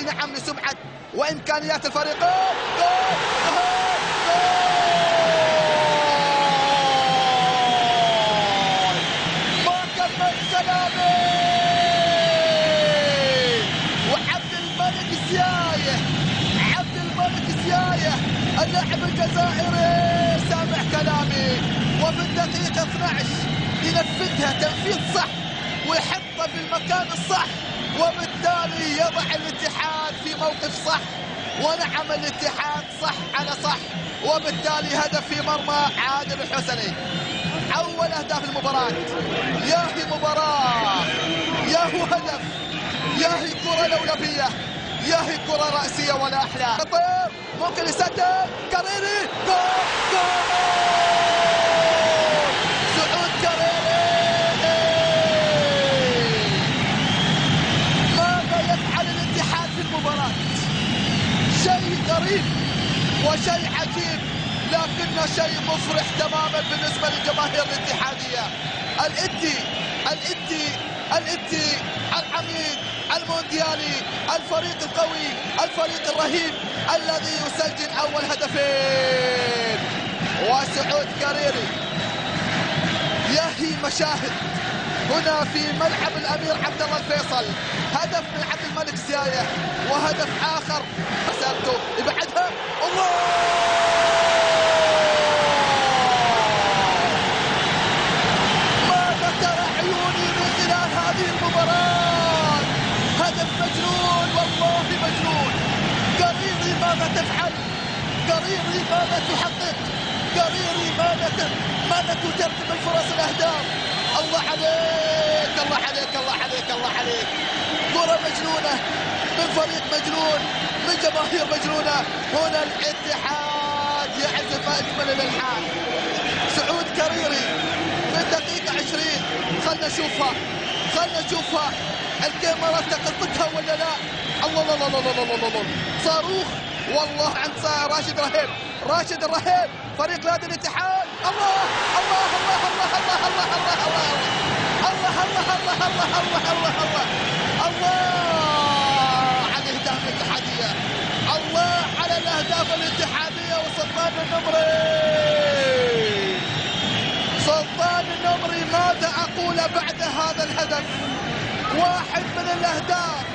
نعم لسمعة وإمكانيات الفريقين. جول جول جول، ما كمل سلامي وعبد الملك الزياية، عبد الملك الزياية اللاعب الجزائري سامع كلامي، وفي الدقيقة 12 ينفذها تنفيذ صح ويحطها في المكان الصح، وبالتالي يضع الاتحاد في موقف صح. ونعم الاتحاد صح على صح، وبالتالي هدف في مرمى عادل الحسني. أول أهداف المباراة، يا هي مباراة، يا هو هدف، يا هي كرة لولبية، يا هي كرة رأسية ولا أحلى. خطير ممكن يسدد، كاريري جول جول، سعود كاريري. ماذا يفعل الاتحاد في المباراة؟ شيء غريب وشيء عجيب، لكنه شيء مفرح تماما بالنسبة للجماهير الاتحادية. الإتي العميد المونديالي، الفريق القوي، الفريق الرهيب الذي يسجل أول هدفين، وسعود كاريري. ياهي مشاهد هنا في ملعب الأمير عبد الله الفيصل، هدف من عبد الملك زياية وهدف آخر مسارته يبعدها. الله، ماذا ترى عيوني من خلال هذه المباراة؟ هدف مجنون، والله مجنون. قريري ماذا تفعل؟ قريري ماذا تحقق؟ قريري ماذا تترتب الفرص الأهداف؟ الله عليك، الله عليك، الله عليك، الله عليك. كرة مجنونة من فريق مجنون، من جماهير مجنونة. هنا الاتحاد يعزف أجمل الألحان. سعود كاريري في الدقيقة 20، خلنا نشوفها الكاميرا تقطتها ولا لا؟ الله الله الله الله الله الله، صاروخ والله عند راشد الرهيب فريق نادي الاتحاد. الله الله الله الله الله الله الله الله الله الله الله الله الله على الاهداف الاتحادية، الله على الاهداف الاتحادية. وسلطان النمري ماذا اقول بعد هذا الهدف؟ واحد من الاهداف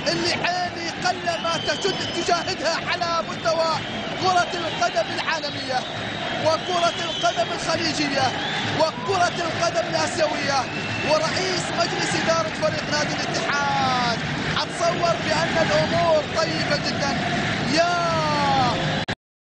اللي عيني قلما تشاهدها على مستوى كرة القدم العالمية وكرة القدم الخليجية وكرة القدم الآسيوية. ورئيس مجلس إدارة فريق نادي الاتحاد أتصور بأن الأمور طيبة جدا. يا